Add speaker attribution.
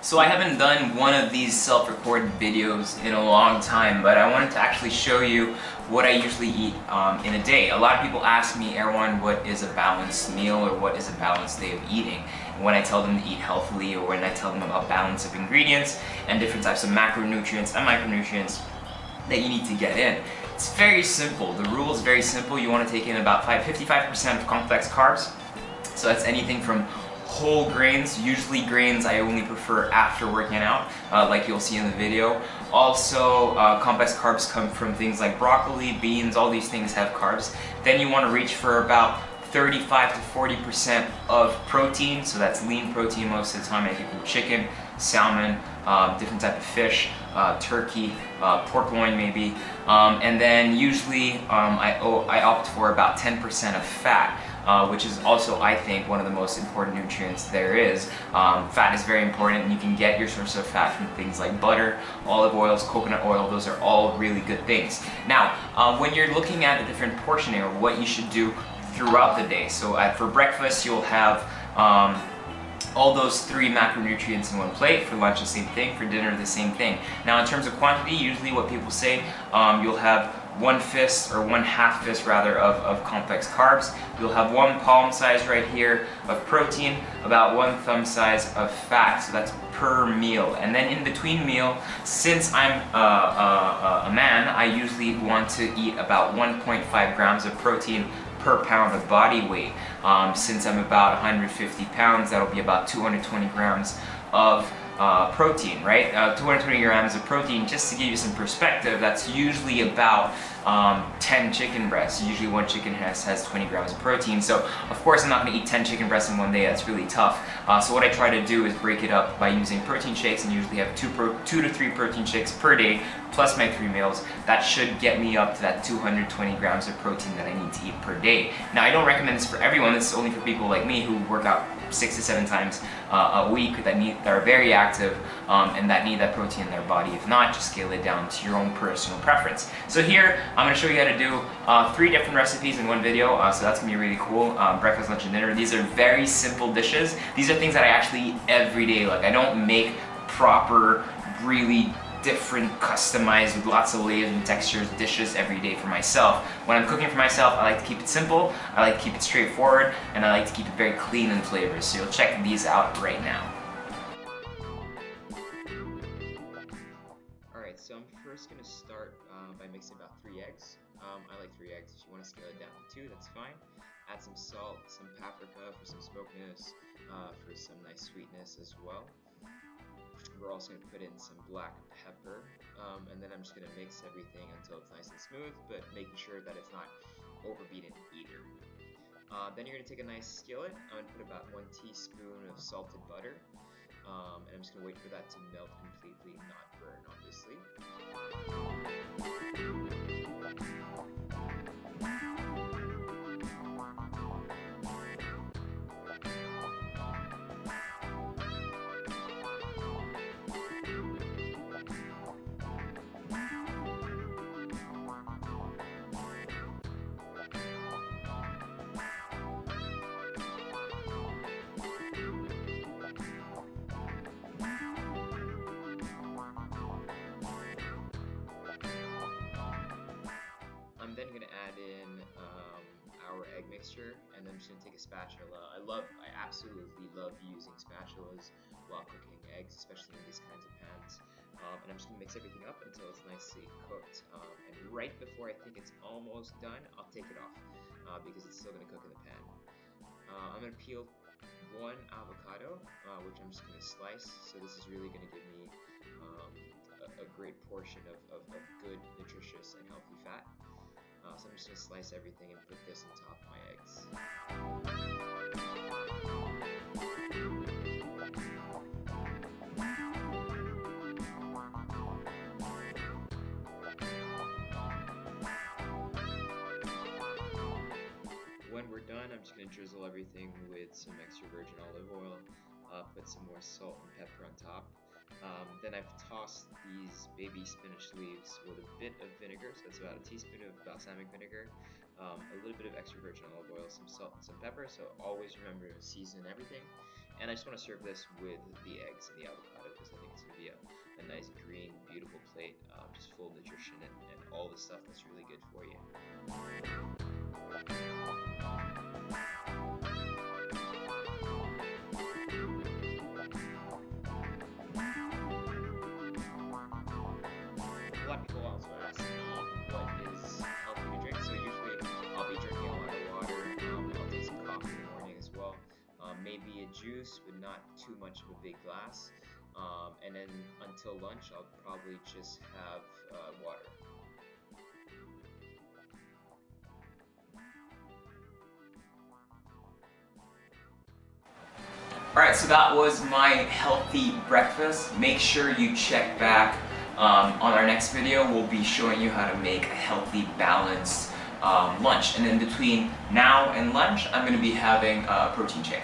Speaker 1: So I haven't done one of these self-recorded videos in a long time, but I wanted to actually show you what I usually eat in a day. A lot of people ask me, Erwan, what is a balanced meal or what is a balanced day of eating? And when I tell them to eat healthily or when I tell them about balance of ingredients and different types of macronutrients and micronutrients that you need to get in. It's very simple. The rule is very simple. You want to take in about 55% of complex carbs. So that's anything from whole grains, usually grains I only prefer after working out, like you'll see in the video. Also, complex carbs come from things like broccoli, beans, all these things have carbs. Then you want to reach for about 35 to 40% of protein, so that's lean protein most of the time. I get from chicken, salmon, different type of fish, turkey, pork loin maybe, and then usually I opt for about 10% of fat. Which is also, I think, one of the most important nutrients there is. Fat is very important, and you can get your source of fat from things like butter, olive oils, coconut oil. Those are all really good things. Now, when you're looking at the different portioning or what you should do throughout the day, so for breakfast you'll have all those three macronutrients in one plate. For lunch, the same thing. For dinner, the same thing. Now, in terms of quantity, usually what people say, you'll have one fist or one half fist rather of complex carbs. You'll have one palm size right here of protein, about one thumb size of fat. So that's per meal. And then in between meal, since I'm a man, I usually want to eat about 1.5 grams of protein per pound of body weight. Since I'm about 150 pounds, that'll be about 220 grams of protein, right? 220 grams of protein, just to give you some perspective, that's usually about 10 chicken breasts. Usually one chicken has 20 grams of protein. So of course I'm not going to eat 10 chicken breasts in one day. That's really tough. So what I try to do is break it up by using protein shakes, and usually have 2 to 3 protein shakes per day plus my 3 meals. That should get me up to that 220 grams of protein that I need to eat per day. Now, I don't recommend this for everyone. This is only for people like me who work out 6 to 7 times a week, that are very active and that need that protein in their body. If not, just scale it down to your own personal preference. So here I'm going to show you how to do 3 different recipes in one video, so that's going to be really cool. Breakfast, lunch, and dinner. These are very simple dishes. These are things that I actually eat every day. Like, I don't make proper, really different, customized, with lots of layers and textures dishes every day for myself. When I'm cooking for myself, I like to keep it simple, I like to keep it straightforward, and I like to keep it very clean in flavors. So you'll check these out right now. Alright, so I'm first going to start by mixing about 3 eggs. I like 3 eggs. If you want to scale it down to 2, that's fine. Add some salt, some paprika for some smokiness, for some nice sweetness as well. We're also going to put in some black pepper, and then I'm just going to mix everything until it's nice and smooth, but making sure that it's not overbeaten either. Then you're going to take a nice skillet. I'm going to put about 1 teaspoon of salted butter, and I'm just going to wait for that to melt completely, not burn, obviously. I'm then going to add in our egg mixture, and then I'm just going to take a spatula. I absolutely love using spatulas while cooking eggs, especially in these kinds of pans. And I'm just going to mix everything up until it's nicely cooked. And right before I think it's almost done, I'll take it off because it's still going to cook in the pan. I'm going to peel 1 avocado, which I'm just going to slice. So this is really going to give me a great portion of good, nutritious, and healthy fat. So I'm just going to slice everything and put this on top of my eggs. When we're done, I'm just going to drizzle everything with some extra virgin olive oil, put some more salt and pepper on top. Then I've tossed these baby spinach leaves with a bit of vinegar, so that's about a teaspoon of balsamic vinegar, a little bit of extra virgin olive oil, some salt and some pepper, so always remember to season everything. And I just want to serve this with the eggs and the avocado because I think it's going to be a nice green, beautiful plate, just full of nutrition and all the stuff that's really good for you. A lot of people also ask me what is healthy to drink. So usually I'll be drinking a lot of water. I'll take some coffee in the morning as well. Maybe a juice, but not too much of a big glass. And then until lunch, I'll probably just have water. Alright, so that was my healthy breakfast. Make sure you check back on our next video. We'll be showing you how to make a healthy, balanced lunch. And then between now and lunch, I'm going to be having a protein shake.